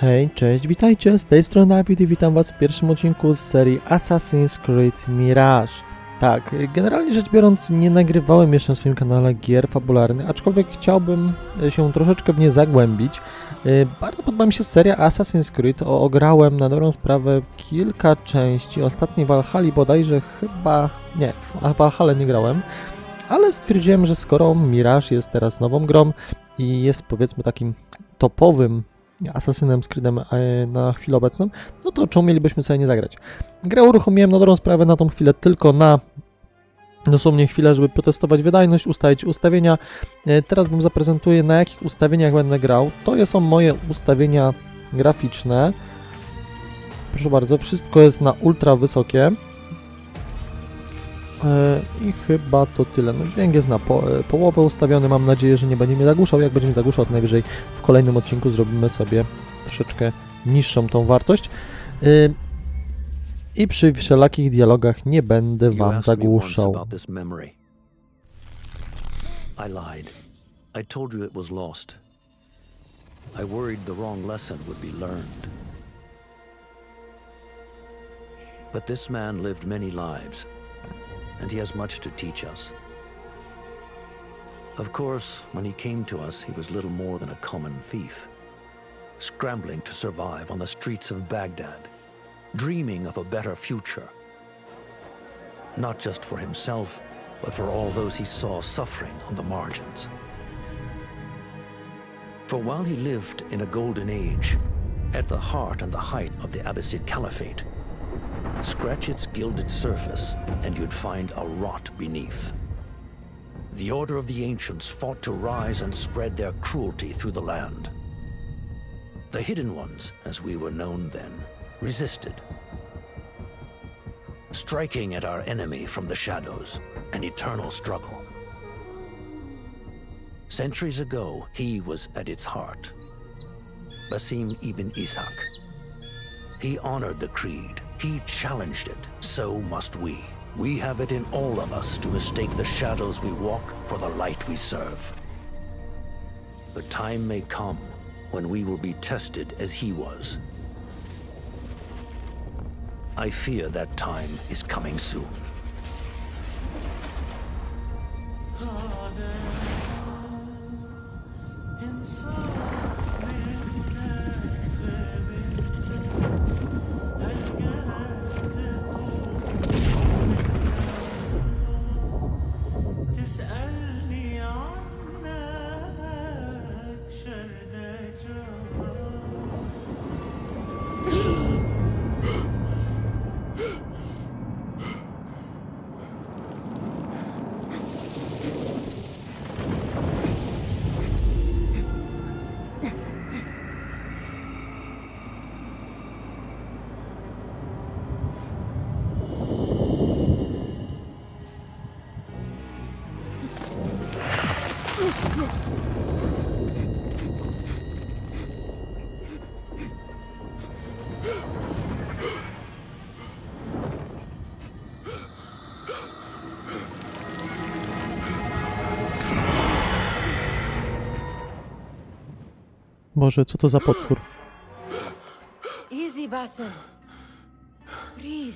Hej, cześć, witajcie, z tej strony NAJWIŚ i witam was w pierwszym odcinku z serii Assassin's Creed Mirage. Tak, generalnie rzecz biorąc nie nagrywałem jeszcze na swoim kanale gier fabularnych, aczkolwiek chciałbym się troszeczkę w nie zagłębić. Bardzo podoba mi się seria Assassin's Creed, ograłem na dobrą sprawę kilka części, ostatniej Valhalli bodajże chyba, nie, w Valhalla nie grałem, ale stwierdziłem, że skoro Mirage jest teraz nową grą i jest powiedzmy takim topowym Assassinem z Creedem na chwilę obecną, no to czemu mielibyśmy sobie nie zagrać? Grę uruchomiłem na dobrą sprawę na tą chwilę tylko na dosłownie chwilę, żeby potestować wydajność, ustalić ustawienia. Teraz wam zaprezentuję, na jakich ustawieniach będę grał. To są moje ustawienia graficzne. Proszę bardzo, wszystko jest na ultra wysokie. I chyba to tyle. No, dźwięk jest na połowę ustawiony. Mam nadzieję, że nie będzie mnie zagłuszał. Jak będzie mnie zagłuszał, to najwyżej w kolejnym odcinku zrobimy sobie troszeczkę niższą tą wartość. I przy wszelakich dialogach nie będę wam zagłuszał. I lied. I told you it was lost. I worried the wrong lesson would be learned. But this man lived many lives, and he has much to teach us. Of course, when he came to us, he was little more than a common thief, scrambling to survive on the streets of Baghdad, dreaming of a better future. Not just for himself, but for all those he saw suffering on the margins. For while he lived in a golden age, at the heart and the height of the Abbasid Caliphate, scratch its gilded surface, and you'd find a rot beneath. The Order of the Ancients fought to rise and spread their cruelty through the land. The Hidden Ones, as we were known then, resisted, striking at our enemy from the shadows, an eternal struggle. Centuries ago, he was at its heart, Basim ibn Ishaq. He honored the creed. He challenged it. So must we. We have it in all of us to mistake the shadows we walk for the light we serve. The time may come when we will be tested as he was. I fear that time is coming soon. Boże, co to za potwór? Easy, Basim. Breathe.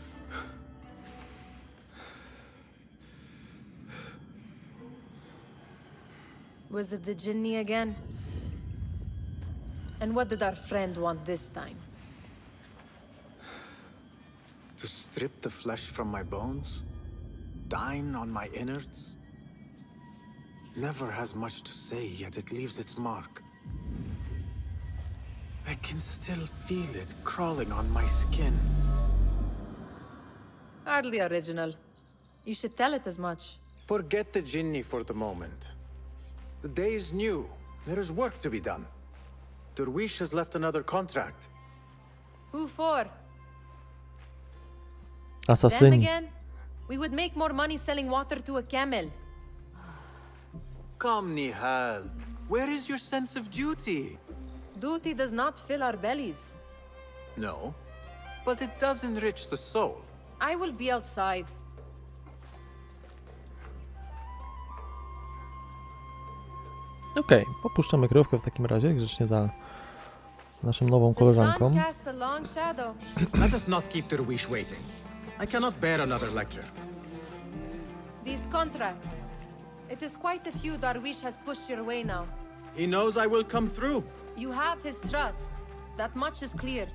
Was it the Jinni again? And what did our friend want this time? To strip the flesh from my bones? Dine on my innards? Never has much to say, yet it leaves its mark. I can still feel it crawling on my skin. Hardly original. You should tell it as much. Forget the Jinni for the moment. The day is new. There is work to be done. Derwish has left another contract. Who for? Them Assasin. again? We would make more money selling water to a camel. Come, Nihal. Where is your sense of duty? Duty does not fill our bellies. No, but it does enrich the soul. I will be outside. Okej, popuszczamy kryjówkę w takim razie, grzecznie naszą nową koleżanką. Casts a long shadow. Let us not keep Darwish waiting. I cannot bear another lecture. These contracts. It is quite a few Darwish has pushed your way now. He knows I will come through. You have his trust. That much is clear.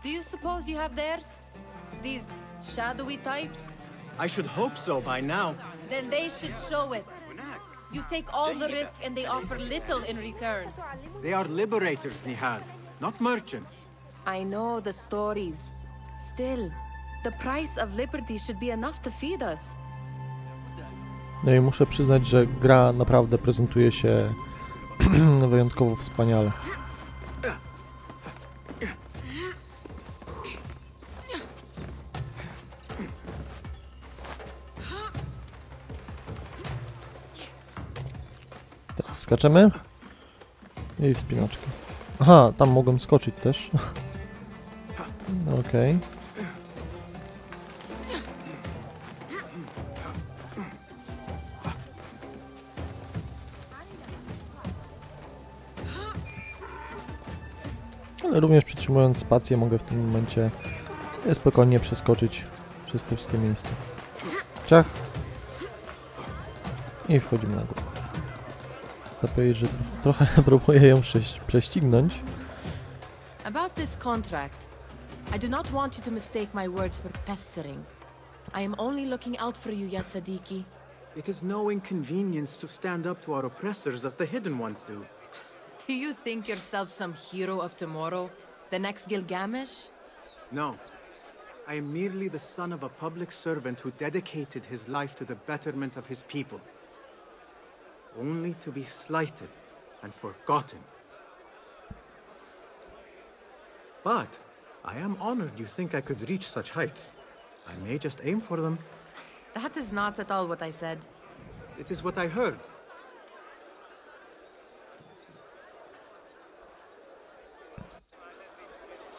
Do you suppose you have theirs? These shadowy types? I should hope so by now. Then they should show it. You take all the risk and they offer little in return. They are liberators, Nihal, not merchants. I know the stories. Still, the price of liberty should be enough to feed us. No i muszę przyznać, że gra naprawdę prezentuje się wyjątkowo wspaniale. Teraz skaczemy. I wspinaczkę. Aha, tam mogłem skoczyć też. Okej. Ale również przytrzymując spację mogę w tym momencie sobie spokojnie przeskoczyć przez te wszystkie miejsca. Ciach. I wchodzimy na górę. Chcę powiedzieć, że trochę próbuję ją prześcignąć. About this contract, I do not want you to mistake my words for pestering. I am only looking out for you, ya Sadiki. It is no inconvenience to stand up to our oppressors as the hidden ones do. Do you think yourself some hero of tomorrow? The next Gilgamesh? No. I am merely the son of a public servant who dedicated his life to the betterment of his people. Only to be slighted and forgotten. But I am honored you think I could reach such heights. I may just aim for them. That is not at all what I said. It is what I heard.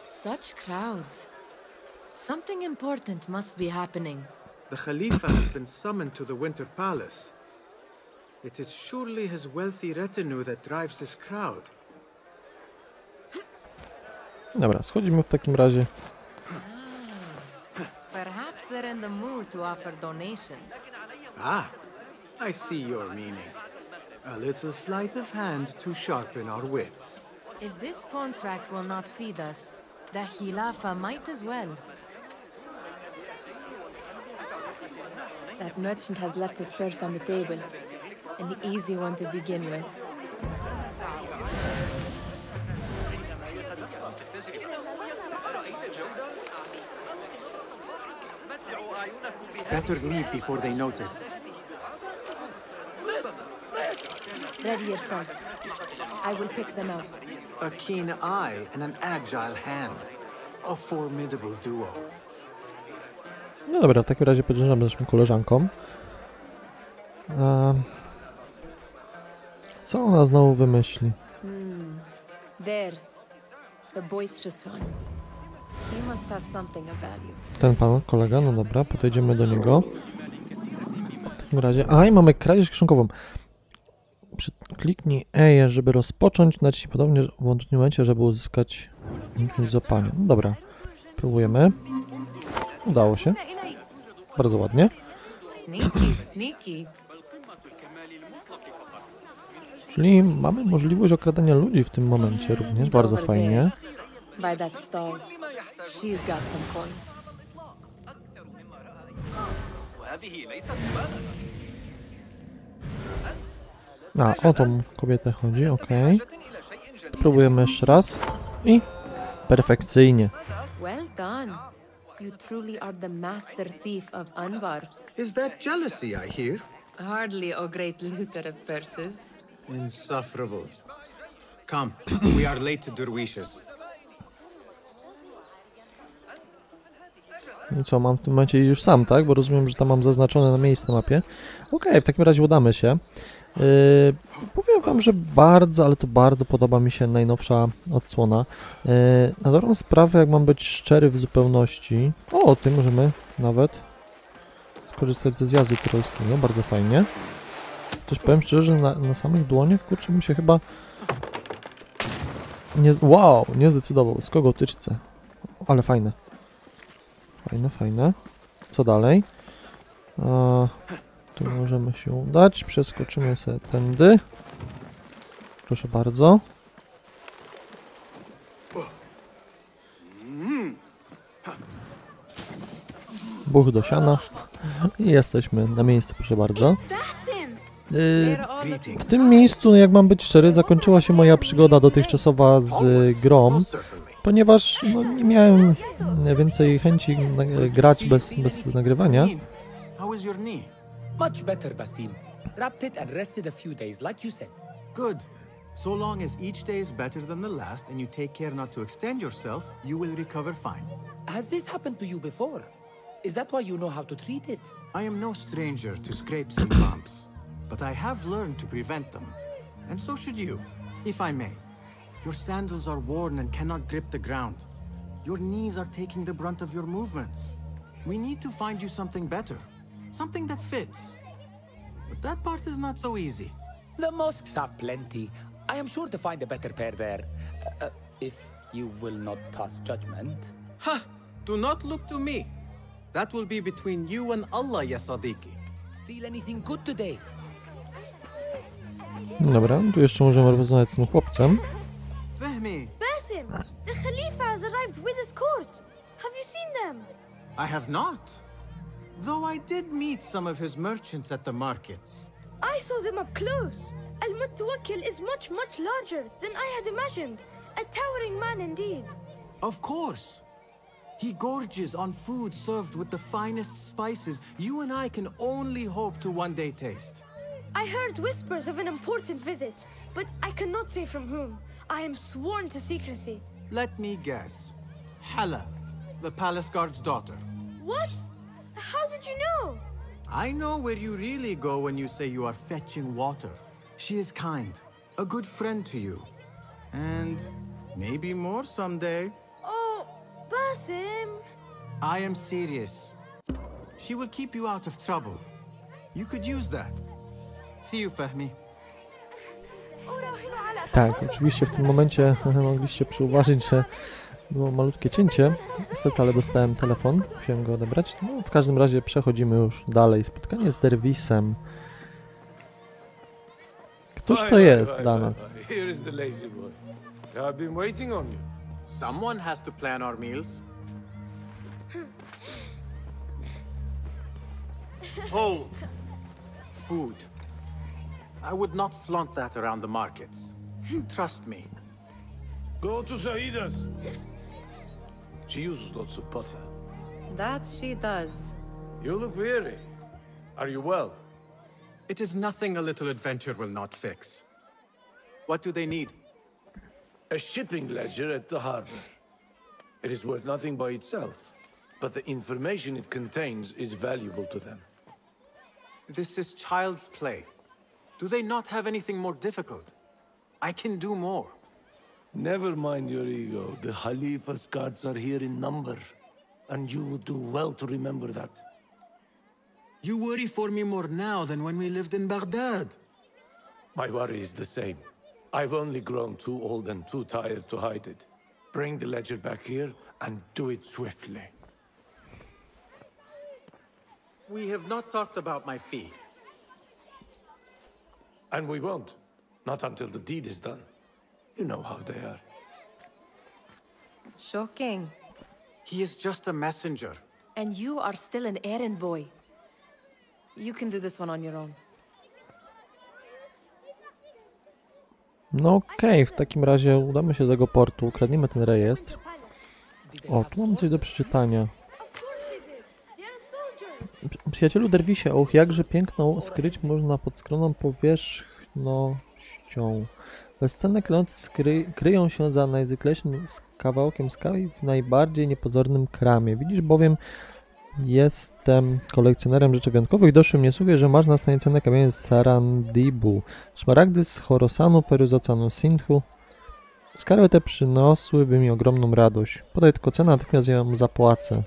Such crowds. Something important must be happening. The Khalifa has been summoned to the Winter Palace. It is surely his wealthy retinue that drives this crowd. Dobra, schodzimy w takim razie. Perhaps they're in the mood to offer donations. Ah, I see your meaning. A little sleight of hand to sharpen our wits. If this contract will not feed us, the Khilafa might as well. That merchant has left his purse on the table. An easy one to begin with. Better leave before they notice. Ready yourself. I will pick them out. A keen eye and an agile hand. A formidable duo. No dobra, w takim razie podjeżdżamy z naszą koleżanką. Co ona znowu wymyśli? There. The boisterous one. He must have something of value. Ten pan, kolega, no dobra, podejdziemy do niego. W takim razie... A, i mamy kradzież książkową. Kliknij E, żeby rozpocząć, naciśnij podobnie w odpowiednim momencie, żeby uzyskać złapanie. No dobra, próbujemy. Udało się. Bardzo ładnie. Sneaky, sneaky. Czyli mamy możliwość okradania ludzi w tym momencie również, bardzo fajnie. By that stall. She's got some coin. A, o tą kobietę chodzi, okej. Próbujemy jeszcze raz. I perfekcyjnie. Well done. You truly are the master thief of ANBARU. Is that jealousy I hear? Hardly a great looter of purses. Insufferable. Come, we are late to Darwishes. I co, mam w tym momencie już sam, tak? Bo rozumiem, że tam mam zaznaczone na miejsce na mapie. Okej, w takim razie udamy się. Powiem wam, że bardzo, ale to bardzo podoba mi się najnowsza odsłona. Na dobrą sprawę, jak mam być szczery w zupełności, o tym możemy nawet skorzystać ze zjazdu trollskiego, bardzo fajnie. Coś powiem szczerze, że na samych dłoniach, kurczę, mi się chyba Nie, wow, nie zdecydował. Z kogo tyczce? Ale fajne. Fajne, fajne. Co dalej? Tu możemy się udać. Przeskoczymy sobie tędy. Proszę bardzo. Buch do siana. I jesteśmy na miejscu, proszę bardzo. W tym miejscu, no jak mam być szczery, zakończyła się moja przygoda dotychczasowa z grą, ponieważ no, nie miałem więcej chęci grać bez nagrywania. Much better, Basim. Wrapped it and rested a few days, like you said. Good. So long as each day is better than the last and you take care not to extend yourself, you will recover fine. Has this happened to you before? Is that why you know how to treat it? I am no stranger to scrapes and bumps, but I have learned to prevent them. And so should you, if I may. Your sandals are worn and cannot grip the ground. Your knees are taking the brunt of your movements. We need to find you something better. Something that fits. But that part is not so easy. The mosques have plenty. I am sure to find a better pair there. If you will not pass judgment. Ha! Do not look to me. That will be between you and Allah, ya Sadiqi. Steal anything good today? Dobra, tu jeszcze możemy rozmawiać z tym chłopcem. Fahmi! Basim, the Khalifa has arrived with his court. Have you seen them? I have not. Though I did meet some of his merchants at the markets. I saw them up close. Al-Mutawakkil is much larger than I had imagined. A towering man indeed. Of course. He gorges on food served with the finest spices you and I can only hope to one day taste. I heard whispers of an important visit, but I cannot say from whom. I am sworn to secrecy. Let me guess. Hala, the palace guard's daughter. What? How did you know? I know where you really go when you say you are fetching water. She is kind, a good friend to you. And maybe more someday. Oh, Basim. I am serious. She will keep you out of trouble. You could use that. See you, Fahmi. Tak, oczywiście w tym momencie mogliście przyuważyć, że było malutkie cięcie. Niestety, ale dostałem telefon, musiałem go odebrać. No, w każdym razie przechodzimy już dalej. Spotkanie z Derwisem. Któż to jest dla nas? Here is the lazy boy. I've been waiting on you. Someone has to plan our meals. Hold. Food. I would not flaunt that around the markets. Trust me. Go to Saida's. She uses lots of butter. That she does. You look weary. Are you well? It is nothing a little adventure will not fix. What do they need? A shipping ledger at the harbor. It is worth nothing by itself, but the information it contains is valuable to them. This is child's play. Do they not have anything more difficult? I can do more. Never mind your ego. The Khalifa's guards are here in number, and you would do well to remember that. You worry for me more now than when we lived in Baghdad. My worry is the same. I've only grown too old and too tired to hide it. Bring the ledger back here and do it swiftly. We have not talked about my fee. And we won't. Not until the deed is done. You know how they are. Shocking. He is just a messenger. And you are still an errand boy. You can do this one on your own. No okej, w takim razie udamy się do tego portu, ukradniemy ten rejestr. O, tu mamy coś do przeczytania. Przyjacielu Derwisie, och, jakże piękną skryć można pod skromną powierzchnością. Bezcenne kląty kryją się za najzwyklejszym kawałkiem skały w najbardziej niepozornym kramie. Widzisz bowiem, jestem kolekcjonerem rzeczy wyjątkowych. Doszły mnie słuchy, że masz na stanie cenne kamienie z Sarandibu, szmaragdy z Khorasanu, pery z oceanu Sindhu. Skarby te przyniosłyby mi ogromną radość. Podaj tylko cenę, natychmiast ją zapłacę.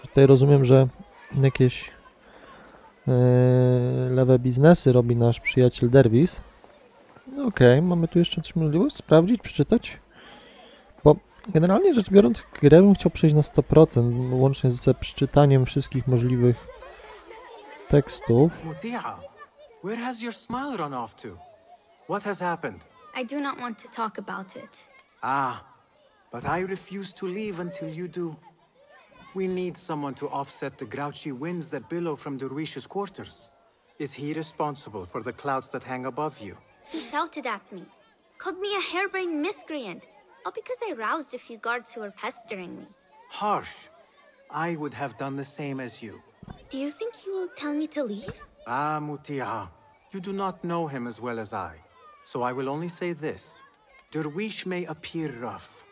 Tutaj rozumiem, że jakieś lewe biznesy robi nasz przyjaciel Derwis. Okej, mamy tu jeszcze coś możliwość sprawdzić, przeczytać? Bo generalnie rzecz biorąc, grę bym chciał przejść na 100%, łącznie ze przeczytaniem wszystkich możliwych tekstów. Mutia, where has your smile run off to? What has happened? I do not want to talk about it. Ah, but I refuse to leave until you do. We need someone to offset the grouchy winds that billow from Derwish's quarters. Is he responsible for the clouds that hang above you? He shouted at me, called me a harebrained miscreant, all because I roused a few guards who were pestering me. Harsh. I would have done the same as you. Do you think he will tell me to leave? Ah, Mutia, you do not know him as well as I, so I will only say this. Derwish may appear rough,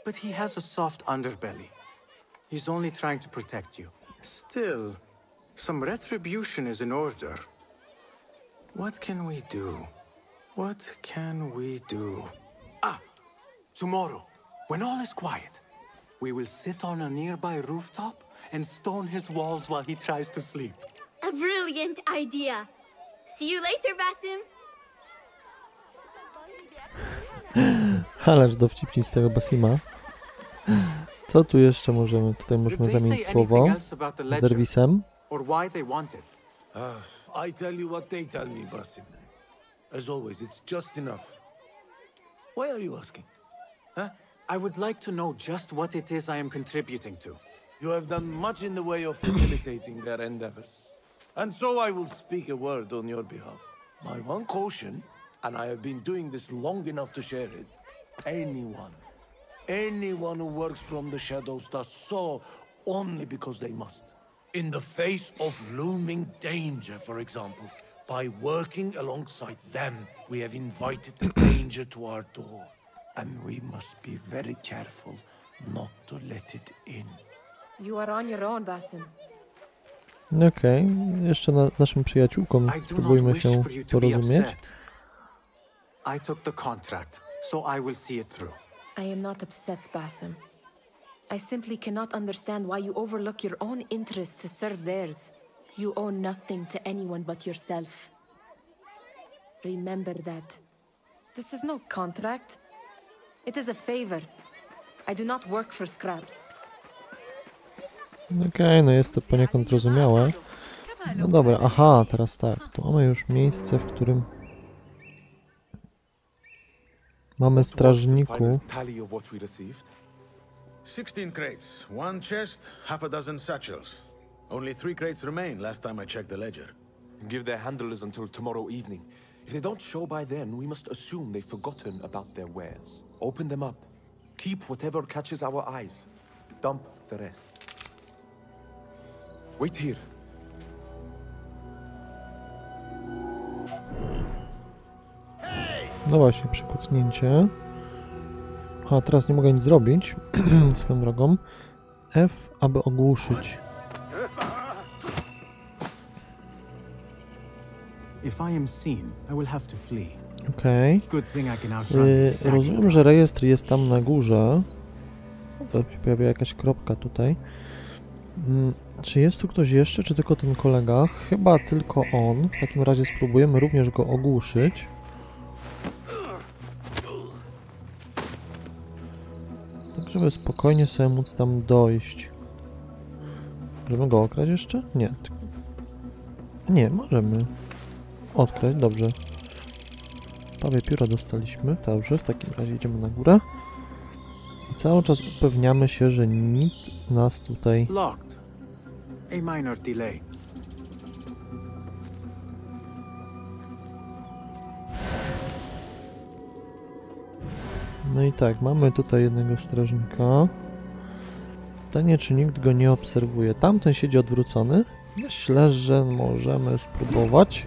but he has a soft underbelly. He's only trying to protect you. Still, some retribution is in order. What can we do? What can we do? Ah, tomorrow, when all is quiet, we will sit on a nearby rooftop and stone his walls while he tries to sleep. A brilliant idea. See you later, Basim. Ależ dowcipni z tego Basima. Co tu jeszcze możemy? Tutaj możemy zamienić słowo z Derwisem. Or why they want it? I tell you what they tell me, Basim. As always, it's just enough. Why are you asking? Huh? I would like to know just what it is I am contributing to. You have done much in the way of facilitating their endeavors. And so I will speak a word on your behalf. My one caution, and I have been doing this long enough to share it, anyone who works from the shadows does so only because they must. In the face of looming danger, for example, by working alongside them, we have invited the danger to our door. And we must be very careful not to let it in. You are on your own, Basim. Okej, jeszcze naszym przyjaciółkom spróbujmy się porozumieć. I took the contract, so I will see it through. I am not upset, Basim. I simply cannot understand why you overlook your own interests to serve theirs. You owe nothing to anyone but yourself. Remember that. This is no contract. It is a favor. I do not work for scraps. Okej, no jest to poniekąd zrozumiałe. No dobra, aha, teraz tak. Tu mamy już miejsce, w którym mamy strażników. 16 crates, 1 chest, half a dozen satchels. Only 3 crates remain last time I checked the ledger. Give their handlers until tomorrow evening. If they don't show by then, we must assume they've forgotten about their wares. Open them up. Keep whatever catches our eyes. Dump the rest. Wait here. No właśnie, przykucnięcie. A teraz nie mogę nic zrobić swoją drogą. F, aby ogłuszyć. Okej. Rozumiem, że rejestr jest tam na górze. To pojawia jakaś kropka tutaj. Czy jest tu ktoś jeszcze, czy tylko ten kolega? Chyba tylko on. W takim razie spróbujemy również go ogłuszyć. Tak, żeby spokojnie sobie móc tam dojść. Możemy go okraść jeszcze? Nie. Nie, możemy odkraść, dobrze. Prawie pióra dostaliśmy. Dobrze, w takim razie idziemy na górę. I cały czas upewniamy się, że nikt nas tutaj... Locked. A minor delay. No i tak, mamy tutaj jednego strażnika. Pytanie, czy nikt go nie obserwuje. Tamten siedzi odwrócony. Myślę, że możemy spróbować.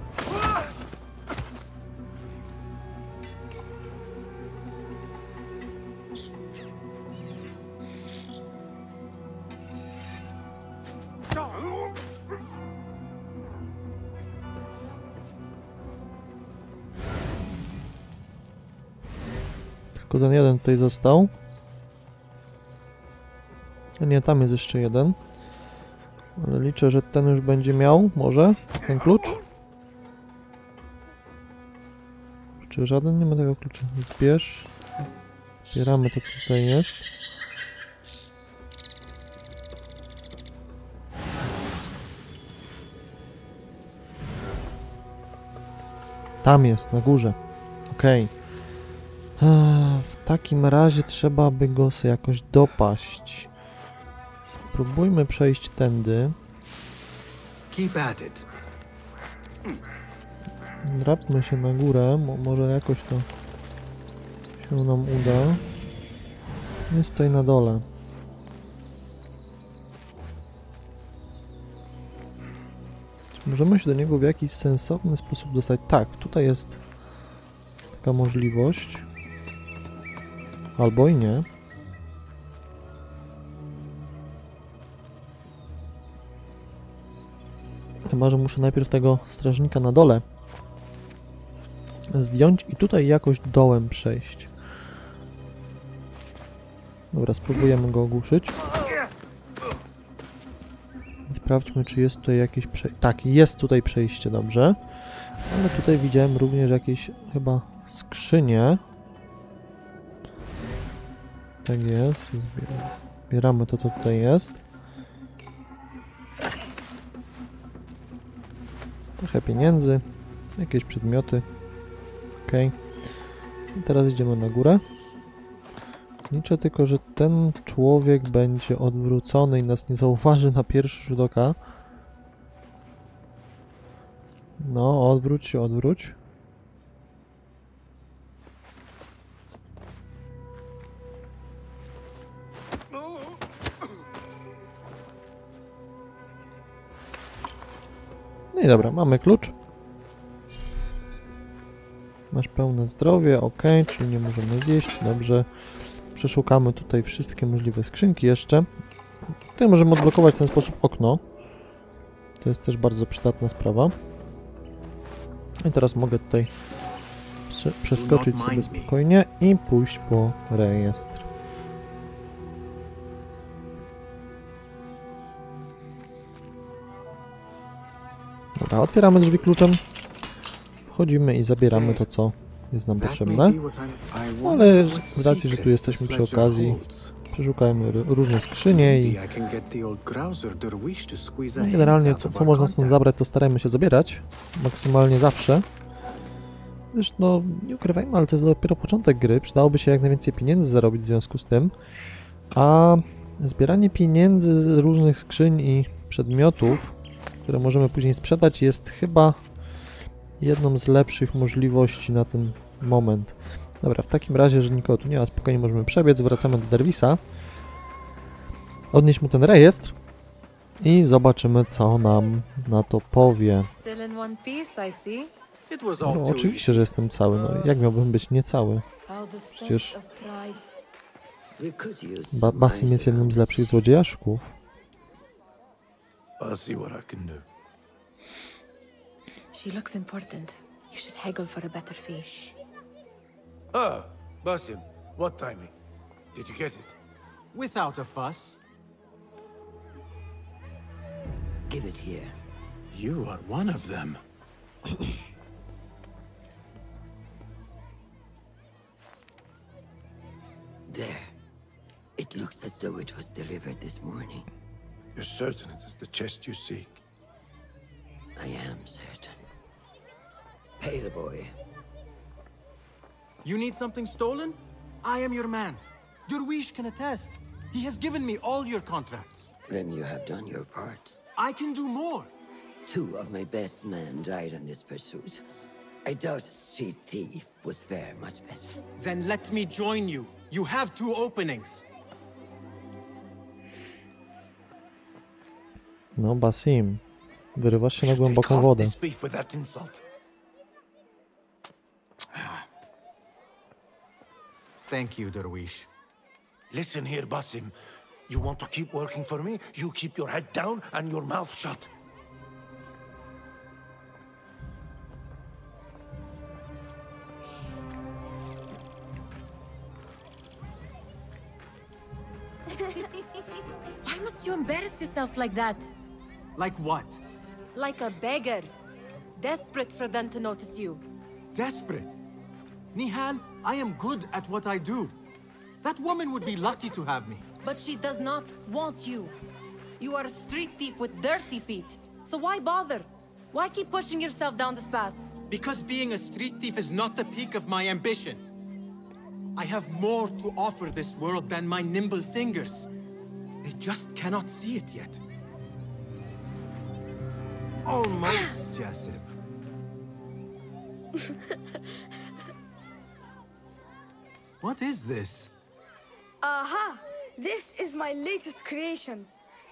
Tylko ten jeden tutaj został. A nie, tam jest jeszcze jeden. Ale liczę, że ten już będzie miał, może, ten klucz. Czy żaden nie ma tego klucza? Zbierz. Zbieramy to, co tutaj jest. Tam jest, na górze. Okej. W takim razie trzeba by go sobie jakoś dopaść. Spróbujmy przejść tędy. Keep at it. Drapmy się na górę, może jakoś to się nam uda. Jest tutaj na dole. Czy możemy się do niego w jakiś sensowny sposób dostać? Tak, tutaj jest taka możliwość. Albo i nie. Chyba że muszę najpierw tego strażnika na dole zdjąć i tutaj jakoś dołem przejść. Dobra, spróbujemy go ogłuszyć. Sprawdźmy, czy jest tutaj jakieś przejście. Tak, jest tutaj przejście, dobrze. Ale tutaj widziałem również jakieś chyba skrzynie. Tak jest. Zbieramy to, co tutaj jest. Trochę pieniędzy. Jakieś przedmioty. Ok. I teraz idziemy na górę. Liczę tylko, że ten człowiek będzie odwrócony i nas nie zauważy na pierwszy rzut oka. No, odwróć się, odwróć. No i dobra, mamy klucz. Masz pełne zdrowie, ok, czyli nie możemy zjeść, dobrze. Przeszukamy tutaj wszystkie możliwe skrzynki jeszcze. Tutaj możemy odblokować w ten sposób okno. To jest też bardzo przydatna sprawa. I teraz mogę tutaj przeskoczyć sobie spokojnie i pójść po rejestr. Dobra, otwieramy drzwi kluczem. Wchodzimy i zabieramy to, co jest nam potrzebne. Ale z racji, że tu jesteśmy przy okazji, przeszukajmy różne skrzynie i generalnie co można stąd zabrać, to starajmy się zabierać. Maksymalnie zawsze. Zresztą, no, nie ukrywajmy, ale to jest dopiero początek gry. Przydałoby się jak najwięcej pieniędzy zarobić w związku z tym. A zbieranie pieniędzy z różnych skrzyń i przedmiotów, które możemy później sprzedać, jest chyba jedną z lepszych możliwości na ten moment. Dobra, w takim razie, że nikogo tu nie ma, spokojnie możemy przebiec, wracamy do Derwisa. Odnieść mu ten rejestr i zobaczymy, co nam na to powie. No, oczywiście, że jestem cały. No, jak miałbym być niecały? Przecież Basim jest jednym z lepszych złodziejaszków. She looks important. You should haggle for a better fee. Ah, Basim, what timing? Did you get it? Without a fuss. Give it here. You are one of them. There. It looks as though it was delivered this morning. You're certain it is the chest you seek? I am certain. Pay the boy. You need something stolen? I am your man. Derwish can attest. He has given me all your contracts. Then you have done your part. I can do more. 2 of my best men died in this pursuit. I doubt a street thief would fare much better. Then let me join you. You have 2 openings. No, Basim, wyrywasz się na głęboką wodę. Thank you, Derwish. Listen here, Basim. You want to keep working for me? You keep your head down and your mouth shut. Why must you embarrass yourself like that? Like what? Like a beggar. Desperate for them to notice you. Desperate? Nihal, I am good at what I do. That woman would be lucky to have me. But she does not want you. You are a street thief with dirty feet. So why bother? Why keep pushing yourself down this path? Because being a street thief is not the peak of my ambition. I have more to offer this world than my nimble fingers. They just cannot see it yet. Almost, Jessup. What is this? Aha! This is my latest creation.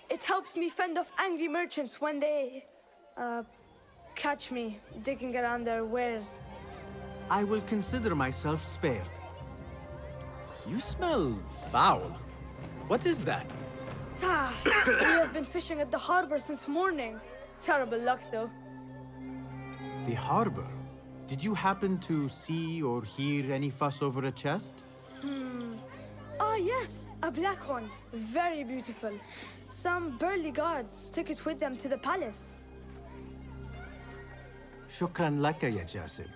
It helps me fend off angry merchants when they, catch me digging around their wares. I will consider myself spared. You smell foul. What is that? We have been fishing at the harbor since morning. Terrible luck, though. The harbor? Did you happen to see or hear any fuss over a chest? Ah, yes, a black one. Very beautiful. Some burly guards took it with them to the palace. Shukran laka ya Jasib.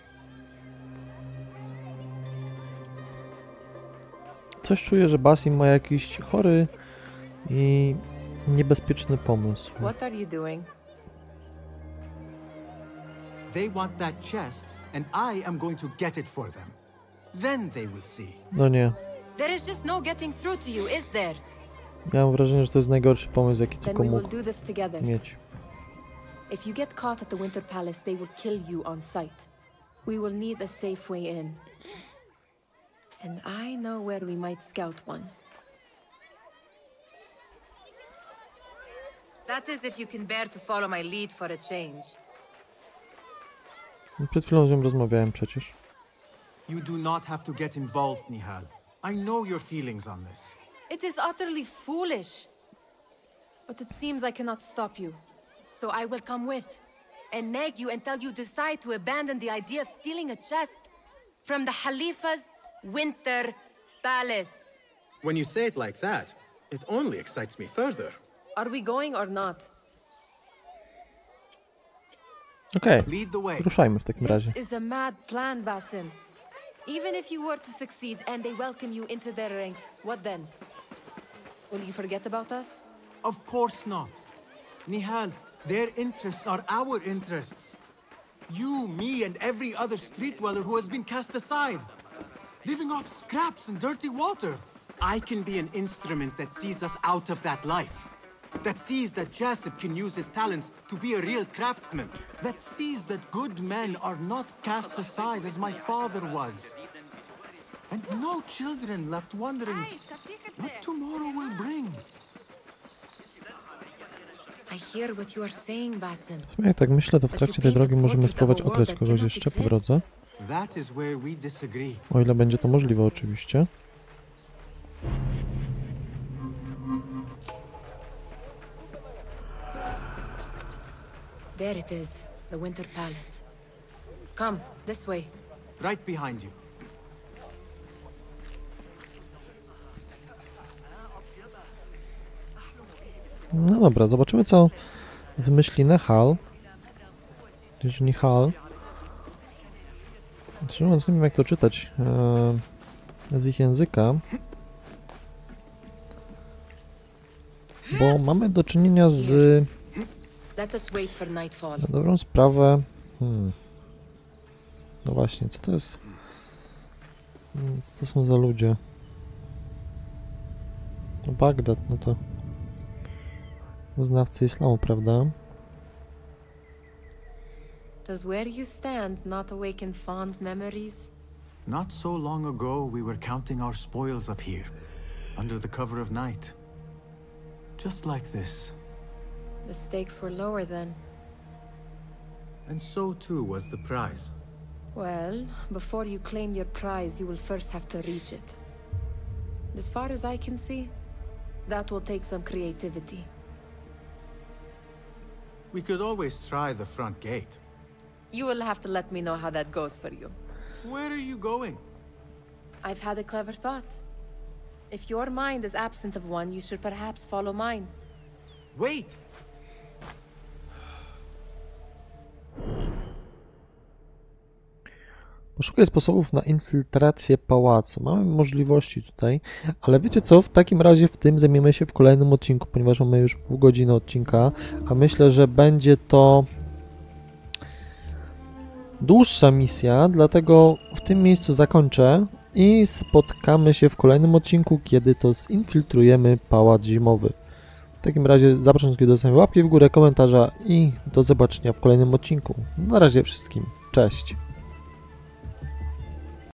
Coś czuję, że Basim ma jakiś chory i niebezpieczny pomysł. What are you doing? They want that chest, and I am going to get it for them. Then they will see. No nie. There is just no getting through to you, is there? Ja mam wrażenie, że to jest najgorszy pomysł, jaki Then tylko we will mógł do this together. mieć. If you get caught at the Winter Palace, they will kill you on sight. We will need a safe way in. And I know where we might scout one. That is if you can bear to follow my lead for a change. Przed chwilą z nią rozmawiałem przecież. You do not have to get involved, Nihal. I know your feelings on this. It is utterly foolish. But it seems I cannot stop you. So I will come with, and nag you until you decide to abandon the idea of stealing a chest from the Khalifa's Winter Palace. When you say it like that, it only excites me further. Are we going or not? Okej, Lead the way. ruszajmy w takim razie. This is a mad plan, Basim. Even if you were to succeed and they welcome you into their ranks, what then? Will you forget about us? Of course not. Nihal, their interests are our interests. You, me, and every other street dweller who has been cast aside. Living off scraps and dirty water. I can be an instrument that sees us out of that life. That sees that Jasip can use his talents to be a real craftsman. That sees that good men are not cast aside as my father was. And no children left wondering what tomorrow will bring. I hear what you are saying, Basim. W sumie jak tak myślę, to w trakcie tej drogi możemy spróbować okraść kogoś jeszcze po drodze. That is where we disagree. O ile będzie to możliwe oczywiście. There it is, the Winter Palace. Come, this way. Right behind you. No dobra, zobaczymy co wymyśli Nehal. Jeżeli Nihal. Szczerze mówiąc, nie wiem jak to czytać z ich języka. Bo mamy do czynienia z... Let us wait for nightfall. Na dobrą sprawę... No właśnie, co to jest? Co to są za ludzie? No Bagdad, no to... Wyznawcy islamu, prawda? Does where you stand not awaken fond memories? Not so long ago, we were counting our spoils up here, under the cover of night. Just like this. The stakes were lower then. And so too was the prize. Well, before you claim your prize, you will first have to reach it. As far as I can see, that will take some creativity. We could always try the front gate. You will have to let me know how that goes for you. Where are you going? I've had a clever thought. If your mind is absent of one, you should perhaps follow mine. Wait! Poszukuję sposobów na infiltrację pałacu. Mamy możliwości tutaj, ale wiecie co? W takim razie w tym zajmiemy się w kolejnym odcinku, ponieważ mamy już pół godziny odcinka, a myślę, że będzie to dłuższa misja, dlatego w tym miejscu zakończę i spotkamy się w kolejnym odcinku, kiedy to zinfiltrujemy pałac zimowy. W takim razie zapraszam do zostawienia łapki w górę, komentarza i do zobaczenia w kolejnym odcinku. Na razie wszystkim. Cześć!